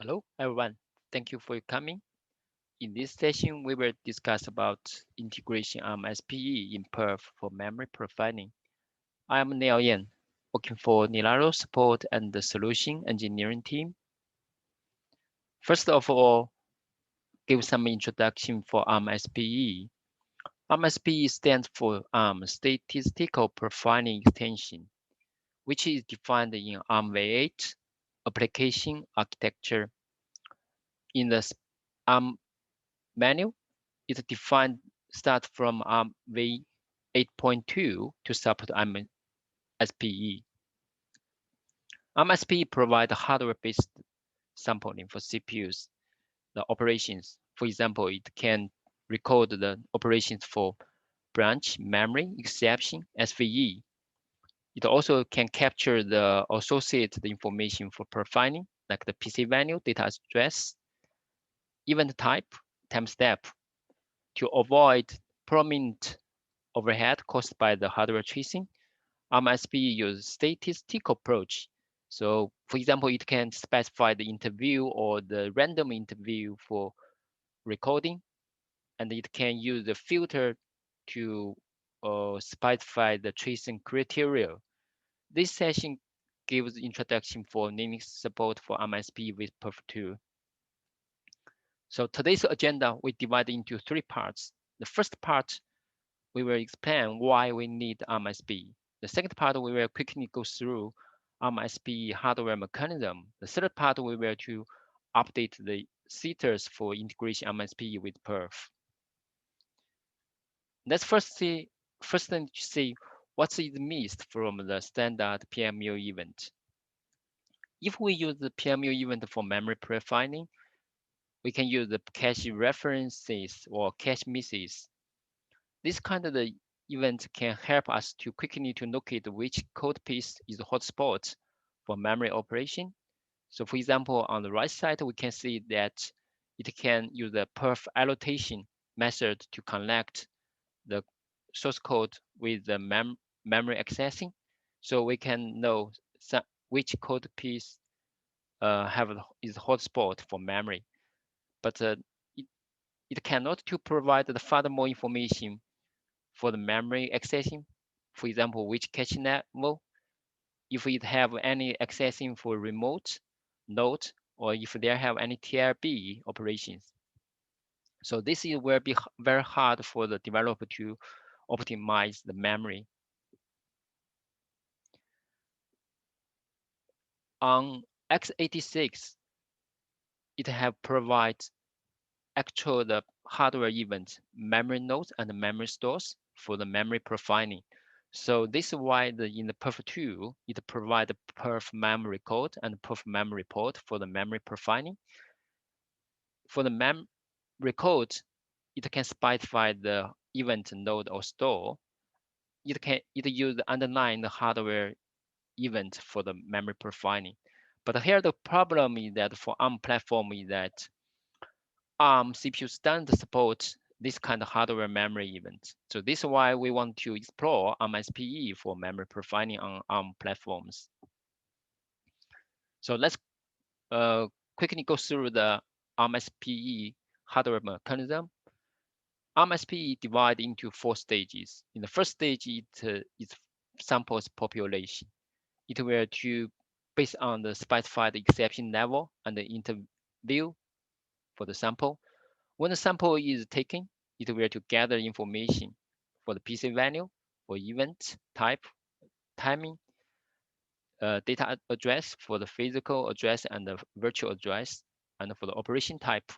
Hello, everyone. Thank you for coming. In this session, we will discuss about integration Arm SPE in Perf for memory profiling. I am Neil Yan, working for Nilaro Support and the Solution Engineering team. First of all, give some introduction for Arm SPE. Arm SPE stands for Arm Statistical Profiling Extension, which is defined in Arm V8 application architecture. In the Arm manual, it defined start from V8.2 to support ARM SPE. ARM SPE provide hardware-based sampling for CPUs, the operations. For example, it can record the operations for branch memory exception SVE. It also can capture the associated information for profiling, like the PC value, data address, event type, timestamp, to avoid prominent overhead caused by the hardware tracing. Arm SPE uses statistical approach. So, for example, it can specify the interview or the random interview for recording, and it can use the filter to specify the tracing criteria. This session gives introduction for Linux support for Arm SPE with Perf 2. So today's agenda we divide into three parts. The first part we will explain why we need Arm SPE. The second part, we will quickly go through Arm SPE hardware mechanism. The third part, we will to update the setters for integration Arm SPE with Perf. Let's first thing to see what is missed from the standard PMU event. If we use the PMU event for memory profiling, we can use the cache references or cache misses. This kind of the event can help us to quickly to locate which code piece is the hotspot for memory operation. So for example, on the right side, we can see that it can use the perf annotation method to connect the source code with the memory accessing. So we can know which code piece is hotspot for memory. But it, it cannot to provide the furthermore information for the memory accessing, for example, which cache level, if it have any accessing for remote node, or if they have any TLB operations. So this will be very hard for the developer to optimize the memory. On x86, it have provide actual the hardware event, memory nodes and memory stores for the memory profiling. So this is why in the Perf 2, it provides the Perf memory code and Perf memory port for the memory profiling. For the memory code, it can specify the event node or store. It use the underlying hardware event for the memory profiling. But here the problem is that for ARM platform is that ARM CPU standard support this kind of hardware memory event. So this is why we want to explore ARM SPE for memory profiling on ARM platforms. So let's quickly go through the ARM SPE hardware mechanism. ARM SPE divided into 4 stages. In the first stage, it samples population. It will to based on the specified exception level and the interview for the sample. When the sample is taken, it will to gather information for the PC value, for event type, timing, data address for the physical address and the virtual address, and for the operation type.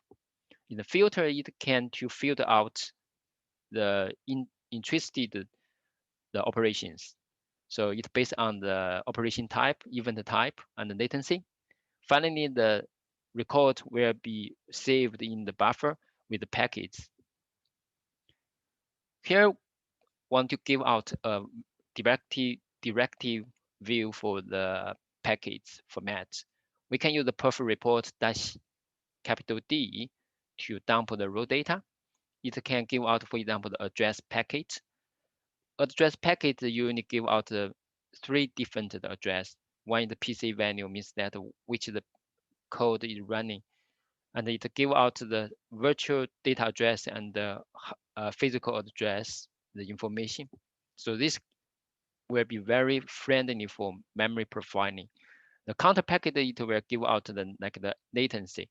In the filter, it can to filter out the interested the operations. So it's based on the operation type, event type, and the latency. Finally, the record will be saved in the buffer with the packets. Here, want to give out a directive view for the packets format. We can use the perf report dash capital D to dump the raw data. It can give out, for example, the address packet. Address packet, you only give out 3 different address. One is the PC value, means that which the code is running, and it give out the virtual data address and the physical address, the information. So this will be very friendly for memory profiling. The counter packet, it will give out the latency.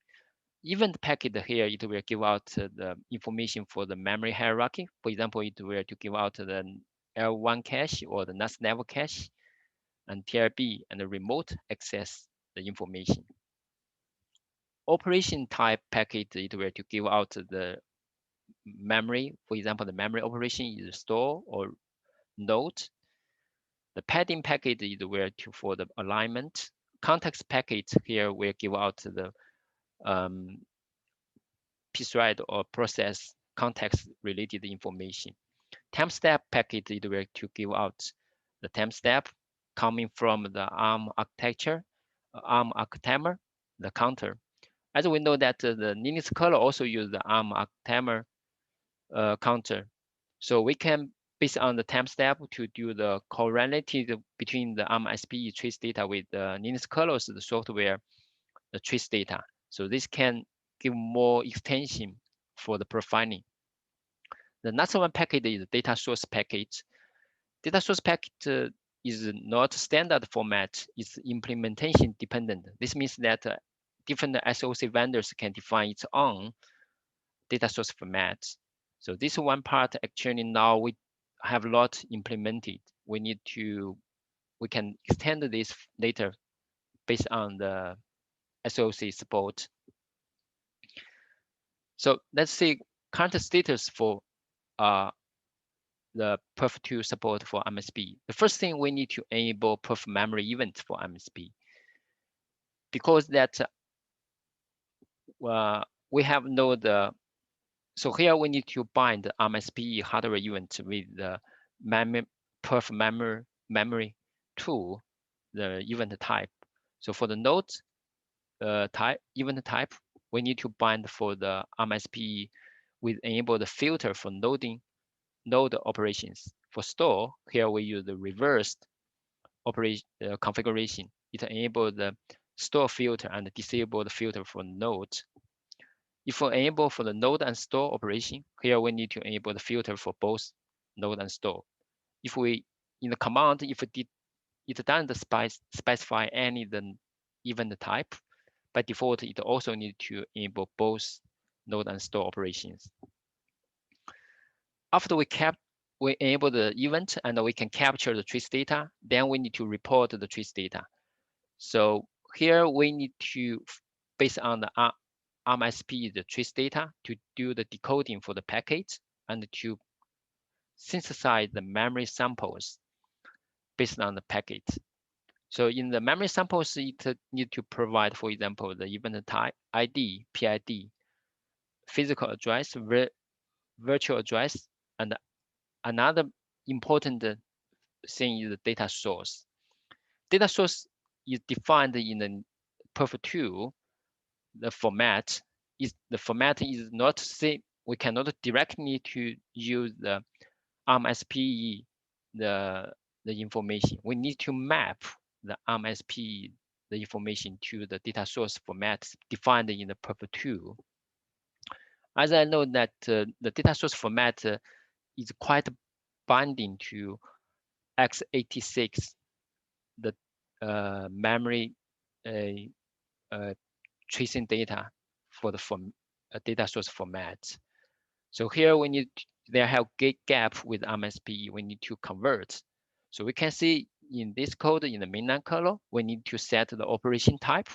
Event packet here, it will give out the information for the memory hierarchy. For example, it will to give out the L1 cache or the next level cache, and TLB and the remote access the information. Operation type packet, it will to give out the memory. For example, the memory operation is store or note. The padding packet is where to for the alignment. Context packet here will give out the piece write or process context related information. Timestamp packet is where to give out the timestamp coming from the ARM architecture, the counter. As we know that the Linux kernel also use the ARM architecture counter. So we can, based on the timestamp, to do the correlation between the Arm SPE trace data with the Linux kernel's the software, the trace data. So this can give more extension for the profiling. The next one packet is data source packet. Data source packet is not standard format, it's implementation dependent. This means that different SOC vendors can define its own data source format. So this one part actually now we have a lot implemented. We can extend this later based on the SOC support. So let's see current status for the Perf 2 support for Arm SPE. The first thing we need to enable Perf memory event for Arm SPE, because that we have no the. So here we need to bind the Arm SPE hardware event with the Perf memory tool, the event type. So for the node event type, we need to bind for the Arm SPE with enable the filter for node operations. For store, here we use the reversed operation configuration. It enables the store filter and disable the filter for node. If we enable for the node and store operation, here we need to enable the filter for both node and store. If we, in the command, if it doesn't specify any the event type, by default, it also needs to enable both node and store operations. After we enable the event and we can capture the trace data, then we need to report the trace data. So here we need to, based on the Arm SPE, the trace data, to do the decoding for the packet and to synthesize the memory samples based on the packet. So in the memory samples, it need to provide, for example, the event type, ID, PID, physical address, virtual address, and another important thing is the data source. Data source is defined in the Perf 2. The format is not same. We cannot directly to use the Arm SPE the information. We need to map the Arm SPE the information to the data source format defined in the Perf 2. As I know that the data source format is quite binding to x86, the memory tracing data for the data source format. So here we need, there have gap with Arm SPE, we need to convert. So we can see in this code, in the mainline kernel, we need to set the operation type.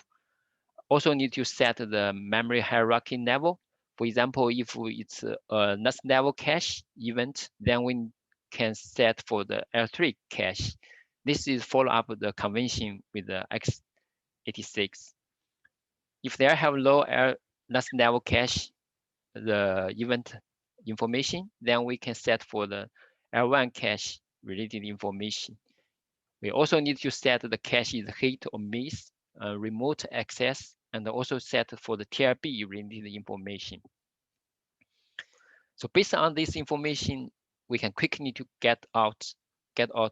Also need to set the memory hierarchy level. For example, if it's a next level cache event, then we can set for the L3 cache. This is follow up the convention with the x86. If they have low next level cache, the event information, then we can set for the L1 cache related information. We also need to set the cache is hit or miss, remote access, and also set for the TLB related information. So based on this information, we can quickly to get out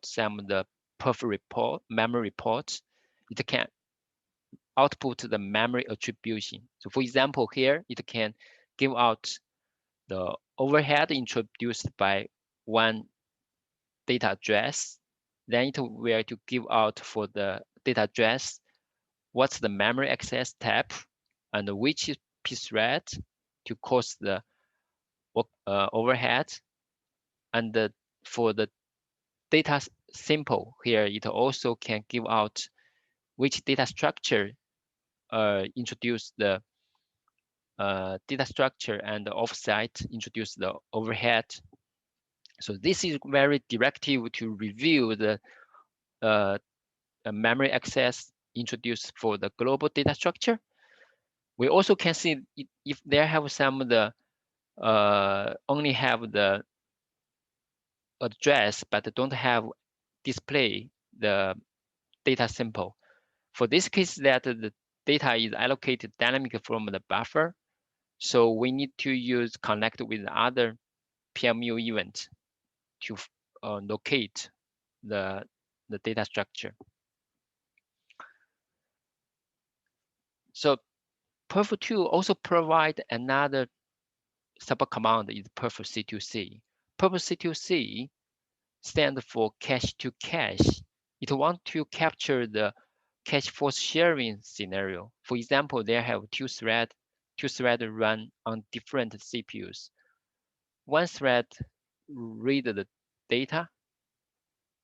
some of the Perf report, memory reports. It can output the memory attribution. So for example, here it can give out the overhead introduced by one data address. Then it will to give out for the data address what's the memory access type and which pthread to cause the overhead. And for the data sample here, it also can give out which data structure introduce the data structure and the offsite introduce the overhead. So this is very directive to review the memory access introduced for the global data structure. We also can see if they have some of the only have the address but don't have display the data sample. For this case, that the data is allocated dynamically from the buffer, so we need to use connect with other PMU event to locate the data structure. So Perf2 also provide another subcommand is Perf C2C. Perf C2C stands for cache to cache. It wants to capture the cache force sharing scenario. For example, they have two threads run on different CPUs. One thread read the data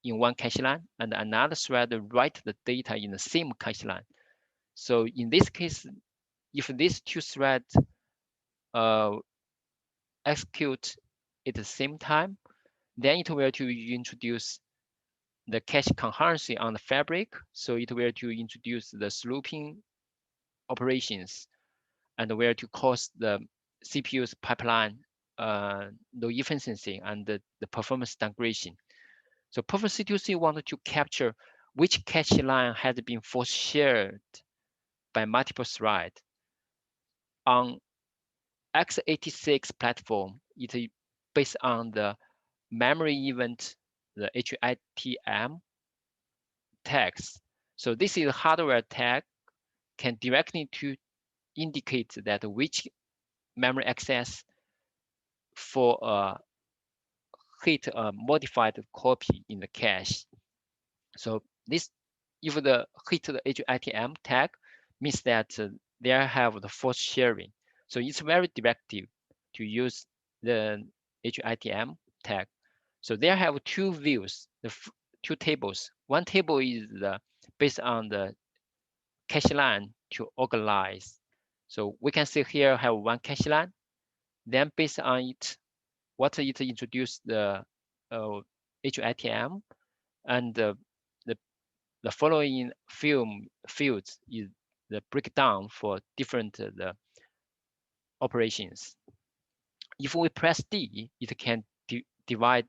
in one cache line, and another thread write the data in the same cache line. So in this case, if these two threads execute at the same time, then it will to introduce the cache concurrency on the fabric. So it will to introduce the slooping operations and where to cause the CPU's pipeline low efficiency and the performance degradation. So Perf C2C wanted to capture which cache line has been force shared by multiple threads. On x86 platform, it is based on the memory event, the HITM tags. So this is a hardware tag can directly to indicate that which memory access for hit a modified copy in the cache. So this, if the hit the HITM tag, means that they have the force sharing. So it's very directive to use the HITM tag. So they have two views, two tables. One table is based on the cache line to organize. So we can see here have one cache line. Then based on it, what it introduced the HITM, and the following fields is the breakdown for different the operations. If we press D, it can divide.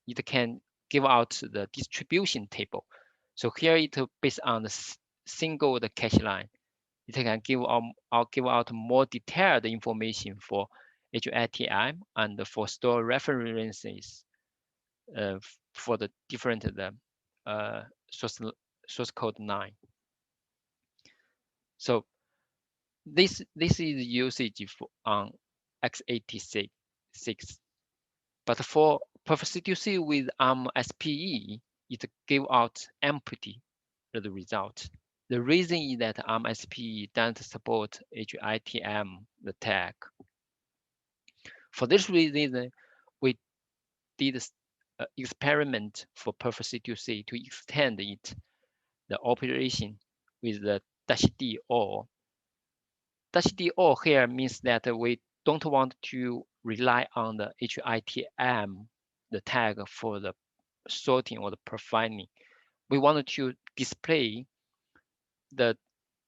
It can give out the distribution table. So here it based on the single the cache line. It can give out more detailed information for HITM and for store references for the different source code 9. So this is usage for on x86. But for Perf C2C with Arm SPE, it gave out empty the result. The reason is that Arm SPE doesn't support HITM the tag. For this reason, we did experiment for Perf C2C to extend it the operation with the -d or. -d or here means that we don't want to rely on the HITM the tag for the sorting or the profiling. We wanted to display the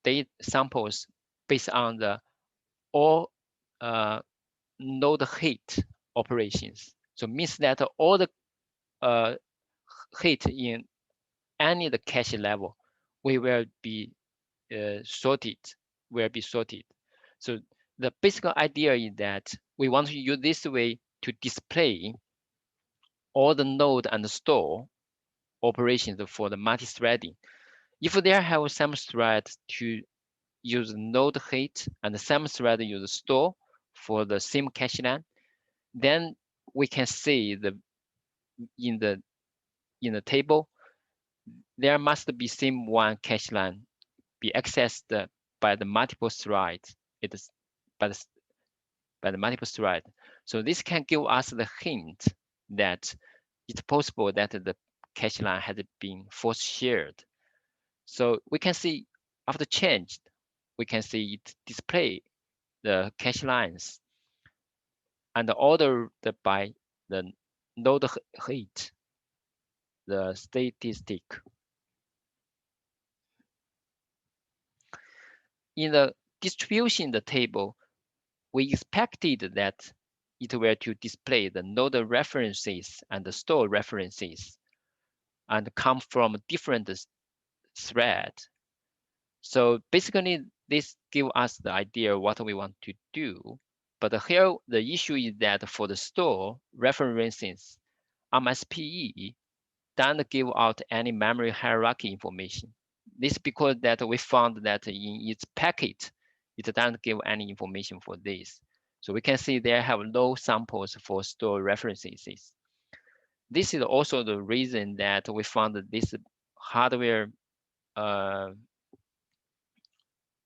data samples based on the all node hit operations. So means that all the hit in any the cache level, we will be sorted. So the basic idea is that we want to use this way to display all the node and store operations for the multi-threading. If there have some thread to use node head and some thread use store for the same cache line, then we can see in the table there must be same one cache line be accessed by the multiple threads. It is by the multiple thread. So this can give us the hint that it's possible that the cache line has been force shared. So we can see after changed, we can see it display the cache lines and ordered by the node height, the statistic. In the distribution the table, we expected that it were to display the node references and the store references and come from different thread. So basically, this give us the idea what we want to do. But here, the issue is that for the store references, Arm SPE doesn't give out any memory hierarchy information. This because that we found that in its packet, it doesn't give any information for this. So we can see they have no samples for store references. This is also the reason that we found that this hardware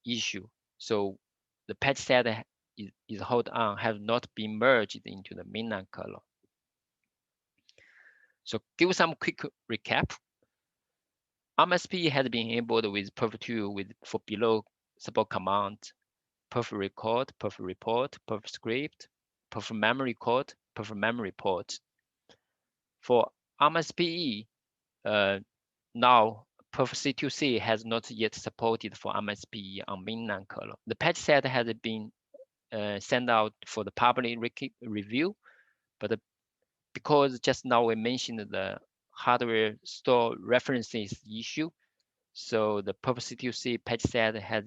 issue. So the patch set is hold on have not been merged into the mainline kernel. So give some quick recap. Arm SPE has been enabled with Perf 2 for below support command: Perf record, Perf report, Perf script, Perf memory code, Perf memory port. For Arm SPE, now Perf C2C has not yet supported for Arm SPE on mainline kernel. The patch set has been sent out for the public review, but because just now we mentioned the hardware store references issue, so the Perf C2C patch set has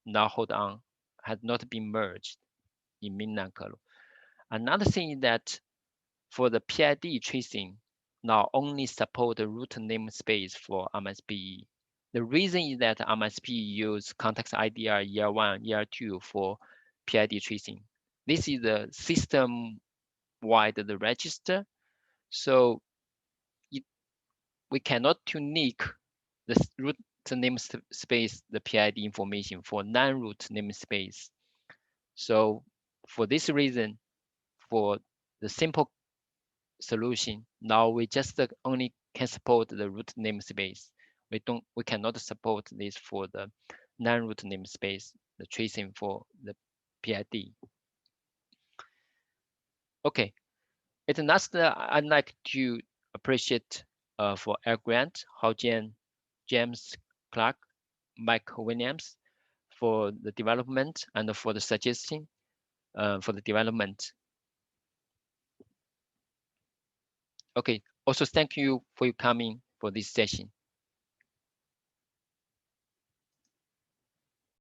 now hold on, has not been merged in mainline kernel. Another thing is that for the PID tracing, now only support the root namespace for Arm SPE. The reason is that Arm SPE use context IDR ER1, ER2 for PID tracing. This is the system-wide the register, so we cannot unique the root namespace, the PID information for non-root namespace. So for this reason, for the simple solution, now we just only can support the root namespace. We cannot support this for the non-root namespace, the tracing for the PID. Okay, it's last I'd like to appreciate for Air Grant, Hao Jian, James Clark, Mike Williams for the development and for the suggestion for the development. Okay, also thank you for your coming for this session.